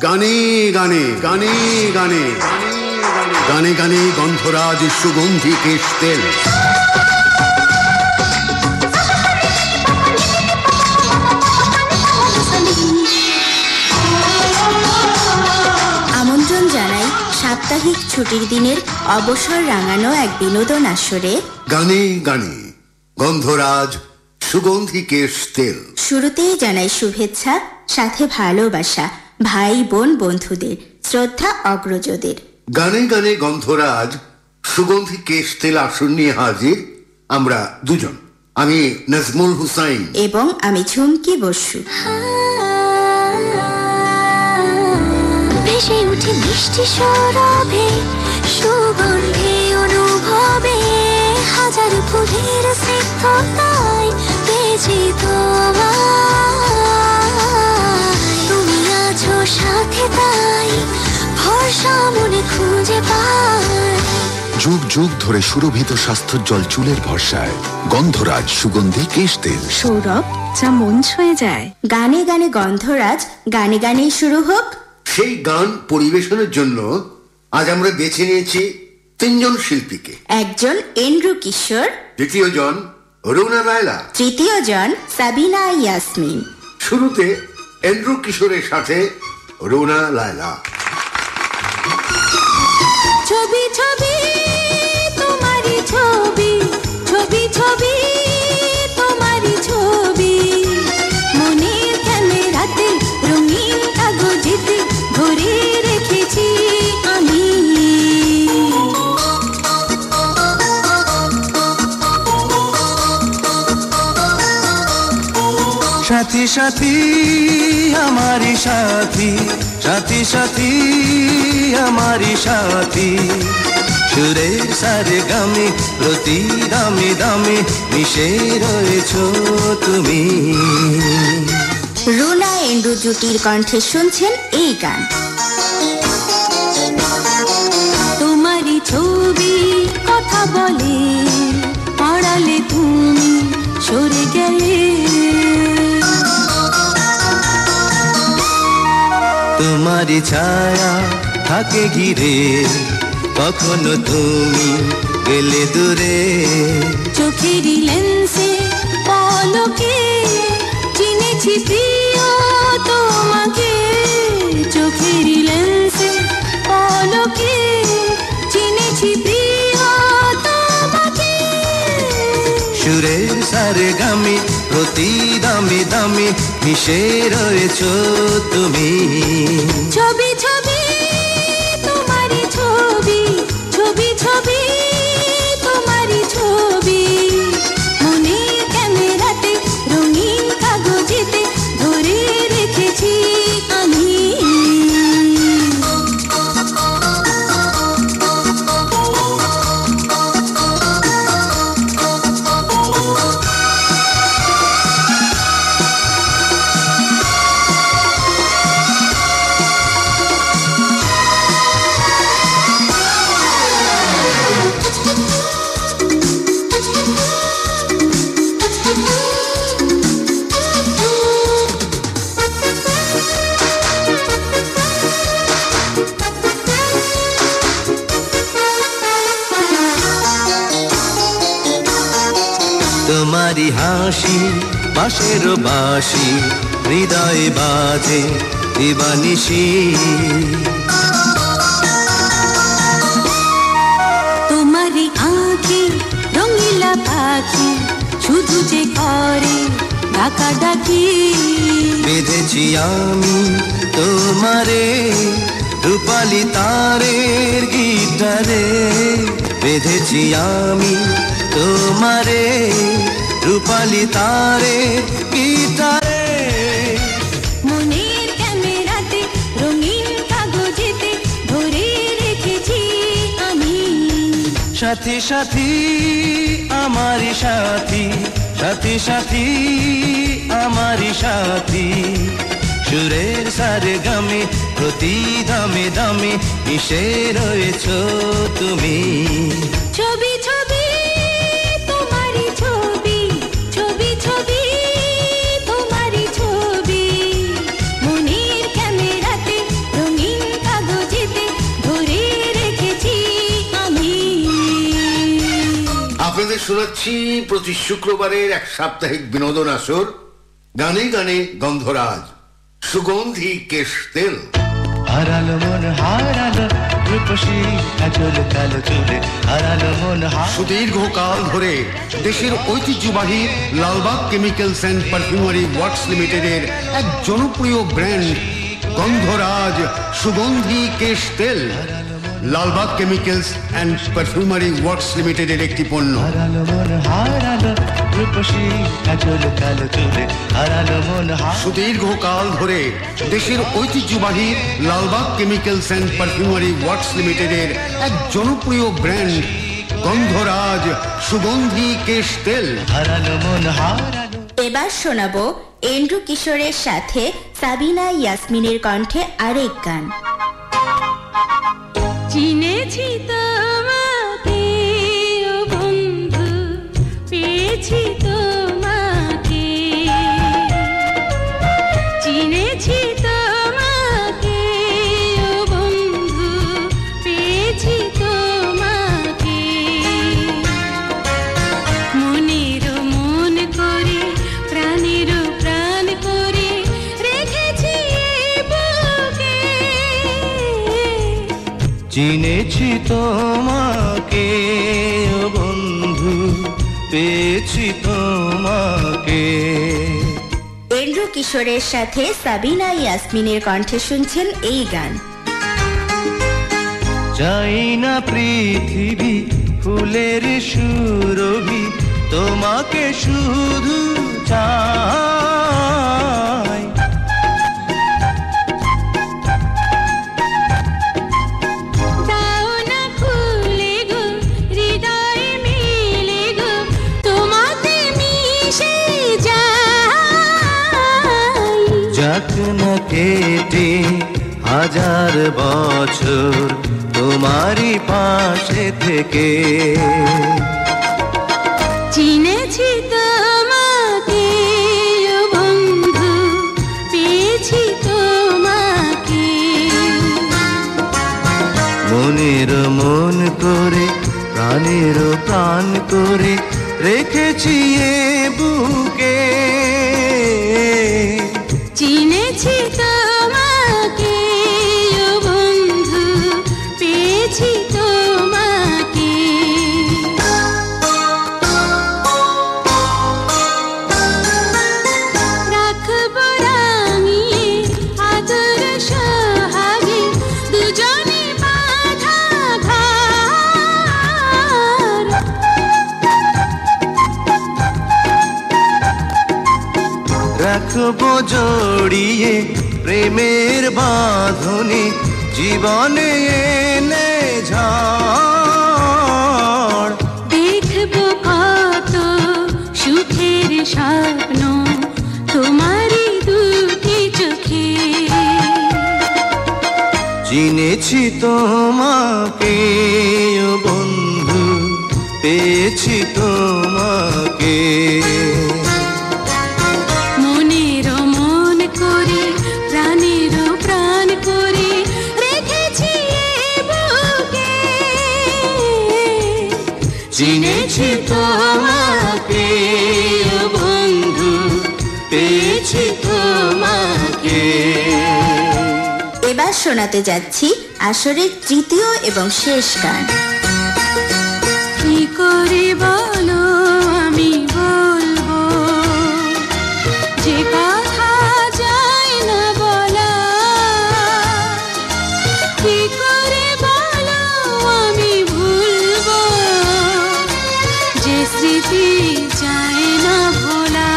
গানে গানে গানে গানে গানে গানে গন্ধরাজ সুগন্ধি কেশ তেল। আমন্ত্রণ জানাই সাপ্তাহিক ছুটির দিনের অবসর রাঙানো এক বিনোদন আসরে গানে গানে গন্ধরাজ সুগন্ধি কেশ তেল। শুরুতেই জানাই শুভেচ্ছা, সাথে ভালোবাসা ভাই বোন বন্ধুদের, শ্রদ্ধা অগ্রজদের। গানে গানে গন্ধরাজ সুগন্ধি কেশ তেল আসন নিয়ে হাজির আমরা দুজন, আমি নাজমুল হুসাইন এবং আমি ঝুমকি বসু। ভেসে উঠে মিষ্টি সরবে, সুগন্ধি অনুভবে, হাজার ফুলের স্নিগ্ধতায় বেজে তোমায়। তুমি আছো সাথে, তাই ভরসা মনে খুঁজে পাই। যুগ যুগ ধরে সুরভিত স্বাস্থ্যোজ্জ্বল চুলের ভরসায় গন্ধরাজ সুগন্ধি কেশ তেল। সৌরভ, যা মন ছুঁয়ে যায়। গানে গানে গন্ধরাজ, গানে গানেই শুরু হোক। সেই গান পরিবেশনের জন্য আজ আমরা বেছে নিয়েছি তিনজন শিল্পীকে। একজন এন্ড্রু কিশোর, দ্বিতীয় জন রুনা লায়লা, তৃতীয় জন সাবিনা ইয়াসমিন। শুরুতে এন্ড্রু কিশোরের সাথে রুনা লায়লা। ছবি ছবি তোমারি ছবি, ছবি ছবি তোমারি ছবি, মনের ক্যামেরাতে রঙিন কাগজেতে ধরে রেখেছি আমি। সাথী সাথী আমারি সাথী, সাথী সাথী আমারি সাথী, সুরের সারে গামে প্রতি দামে দামে মিশে রয়েছ তুমি। রুনা এন্ড্রু জুটির কণ্ঠে শুনছেন এই গান। তোমারি ছবি কথা বলে, পড়ালে তুমি সরে গেলে। তোমারি ছায়া থাকে ঘিরে, কখনো তুমি গেলে দূরে। চোখেরই লেন্সে পলকে চিনেছি প্রিয় তোমাকে, চোখেরই লেন্সে পলকে চিনেছি প্রিয় তোমাকে। সুরের সারে গামে প্রতি দামে দামে মিশে রয়েছ তুমি। ছবি ছবি তোমারি ছবি, ছবি ছবি তোমারি ছবি, মনের ক্যামেরাতে রঙিন কাগজেতে ধরে রেখেছি আমি। তোমারি হাসি পাশের বাঁশি, হৃদয়ে বাজে দিবানিশি। তোমারি আঁখি রঙিলা পাখি, শুধু যে করে ডাকা ডাকি। বেঁধেছি আমি তোমারে রূপালি তারের গিটারে, বেঁধেছি আমি তোমারে রূপালি তারের গিটারে। মনের ক্যামেরাতে রঙিন কাগজেতে ধরে রেখেছি আমি। সাথী সাথী আমারি সাথী, সাথী সাথী আমারি সাথী, সুরের সারে গামে প্রতি দামে দামে মিশে রয়েছ তুমি। ছবি ছবি তোমারি ছবি, ছবি ছবি তোমারি ছবি, মনের ক্যামেরাতে আপনাদের শোনাচ্ছি প্রতি শুক্রবারের এক সাপ্তাহিক বিনোদন আসর গানে গানে গন্ধরাজ সুগন্ধি কেশ তেল। হারালো মন হারালো রূপসী আচল কালো চুলে হারালো মন সুদীর্ঘকাল ধরে দেশের ঐতিহ্যবাহী Lalbagh chemicals and perfumery works লিমিটেডের এক জনপ্রিয় ব্র্যান্ড গন্ধরাজ সুগন্ধি কেশ তেল Lalbagh chemicals and perfumery works লিমিটেডের একটি পণ্য। হারালো মন হারালো রূপসী আচল কালো চুলে হারালো মন সুদীর্ঘকাল ধরে দেশের ঐতিহ্যবাহী Lalbagh chemicals and perfumery works লিমিটেডের এক জনপ্রিয় ব্র্যান্ড গন্ধরাজ সুগন্ধি কেশ তেল। হারালো মন হারালো। এবার শোনাবো এন্ড্রু কিশোরের সাথে সাবিনা ইয়াসমিনের কণ্ঠে আরেক গান। চিনেছি তোমাকে ও বন্ধু, পেয়েছি তোমাকে, চিনেছি তোমাকে ও বন্ধু, পেয়েছি তোমাকে, মনের মন করে প্রাণের প্রাণ করে রেখেছি বুকে, চিনেছি তোমাকে ও বন্ধু, পেয়েছি তোমাকে। এন্ড্রু কিশোরের সাথে সাবিনা ইয়াসমিনের কণ্ঠে শুনছেন এই গান। চাই না পৃথিবী ফুলের সুরভি, তোমাকে শুধু চাই, দাও না খুলে গো হৃদয় মিলে গো, তোমাতে মিশে যাই, যাক না কেটে হাজার বছর তোমারই পাশে থেকে, চিনেছি তোমাকে ও বন্ধু, পেয়েছি তোমাকে, মনের মন করে প্রাণের প্রাণ করে রেখেছি এ বুকে, চিনেছি তোমাকে ও বন্ধু, পেয়েছি তোমাকে, রাখবো রাঙিয়ে আদর সোহাগে দুজনে বাঁধা ঘর, রাখবো জড়িয়ে প্রেমের বাঁধনে জীবনে এনে ঝড়, দেখবো কত সুখের স্বপ্ন তোমারই দুটি চোখে, চিনেছি তোমাকে ও বন্ধু, পেয়েছি তোমাকে, মনের মন করে প্রাণের প্রাণ করে রেখেছি এ বুকে, চিনেছি তোমাকে ও বন্ধু, পেয়েছি তোমাকে। এবার শোনাতে যাচ্ছি আসরের তৃতীয় এবং শেষ গান। কি করে বলো আমি বলবো যে কথা যায় না বলা, কি করে বলো আমি ভুলবো যে স্মৃতি যায় না ভোলা,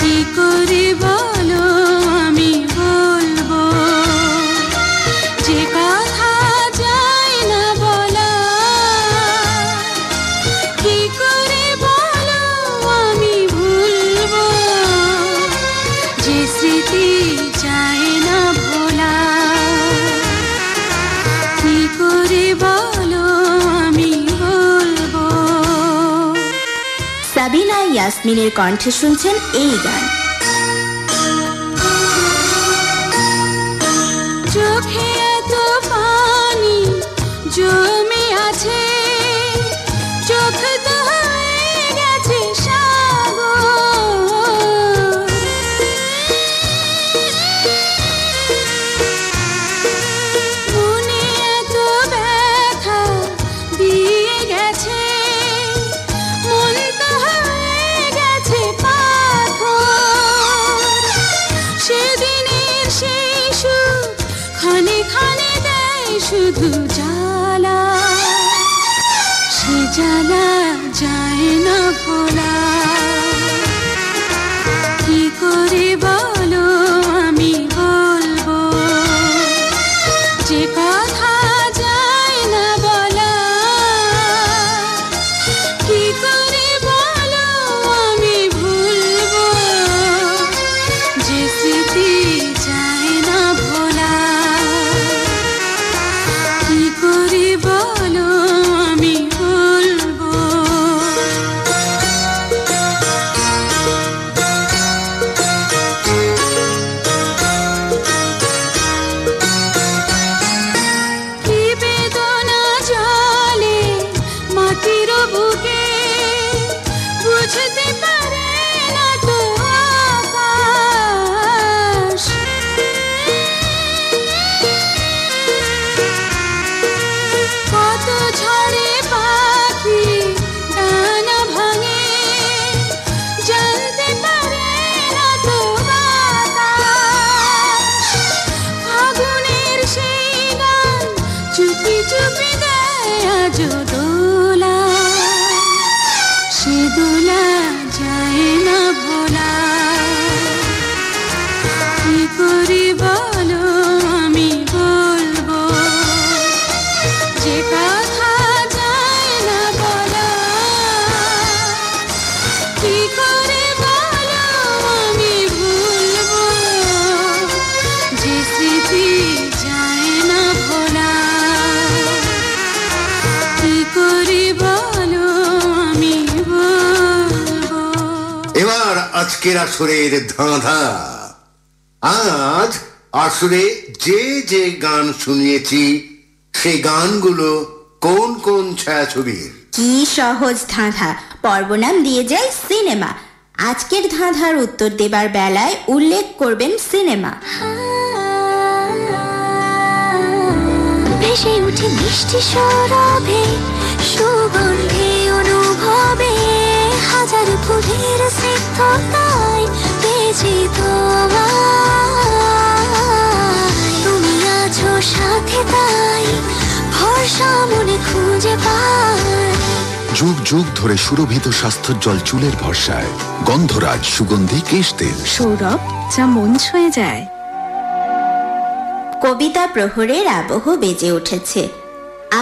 কি করে বলো আমি বলবো যে কথা যায় না বলা, কি করে বলো আমি ভুলবো যে স্মৃতি যায় না ভোলা, কি করে বলো আমি বলবো। সাবিনা ইয়াসমিনের কণ্ঠে শুনছেন এই গান। চোখে এত পানি জমে আছে শুধু জ্বালা, সে জ্বালা যায় না ভোলা। কি করে বলো আমি বলবো যে কথা যায় না বলা। কি করে বলো আমি ভুলবো যে স্মৃতি যায় না ভোলা। কি করে বলো আমি বলবো। কি বেদনা জলে মাটির বুকে, বুঝতে পারে না তো আকাশ। কত ঝড়ে পাখি ডানা ভাঙে, জানতে পারে না তো বাতাস। ফাগুনের সেই গান চুপি চুপি দেয় আজ দোলা, সে দোলা যায় না ভোলা। কি করে বলো আমি বলবো যে কথা যায় না বলা। কি করে বলো আমি ভুলবো যে স্মৃতি যায় না ভোলা। কি করে বলো আমি বলবো। এবার আজকের আসরের ধাঁধা। আজ আসরে যে যে গান শুনিয়েছি সেই গানগুলো কোন কোন ছায়াছবির? কি সহজ ধাঁধা, পর্ব নাম দিয়ে যায় সিনেমা। আজকের ধাঁধার উত্তর দেবার বেলায় উল্লেখ করবেন সিনেমা। ভেসে উঠে মিষ্টি সরবে, সুগন্ধে অনুভবে, হাজার ফুলের স্নিগ্ধতায় বেজে তোমায়। তুমি আছো সাথে তাই ভরসা মনে খুঁজে পাই। যুগ যুগ ধরে সুরভিত স্বাস্থ্যোজ্জ্বল চুলের ভরসায় গন্ধরাজ সুগন্ধি কেশ তেল। সৌরভ, যা মন ছুঁয়ে যায়। কবিতা প্রহরের আবহ বেজে উঠেছে।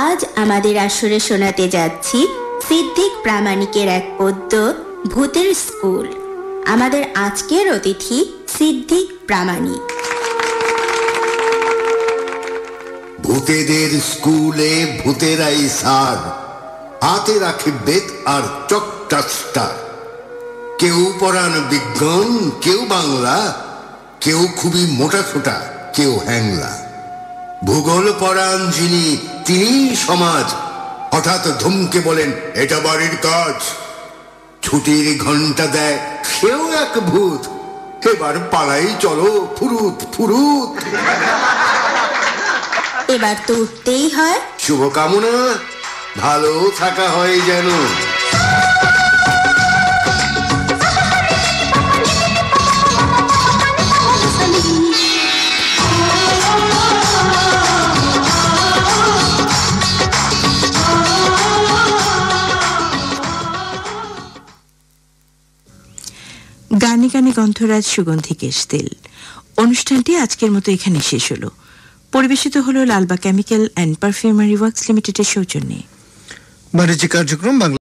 আজ আমাদের আসরে শোনাতে যাচ্ছি সিদ্দিক প্রামাণিকের এক পদ্য, ভূতের স্কুল। আমাদের আজকের অতিথি সিদ্দিক প্রামাণিক। ভূতেদের স্কুলে ভূতেরাই স্যার, হাতে রাখে বেত আর চকটাস্টার। কেউ পড়ান বিজ্ঞান, কেউ বাংলা, কেউ খুবই মোটা ছোটা, কেউ হ্যাংলা। ভূগোল পড়ান যিনি, তিনি সমাজ। হঠাৎ ধমকে বলেন এটা বাড়ির কাজ। ছুটির ঘন্টা দেয় সেও এক ভূত, এবার পালাই চলো ফুরুত ফুরুত। এবার তো উঠতেই হয়। শুভকামনা, ভালো থাকা হয় যেন। গানে গানে গন্ধরাজ সুগন্ধি কেশ তেল। অনুষ্ঠানটি আজকের মতো এখানে শেষ হলো। পরিবেশিত হলো Lalbagh chemical and perfumery works লিমিটেডের সৌজন্যে। বাণিজ্যিক কার্যক্রম বাংলা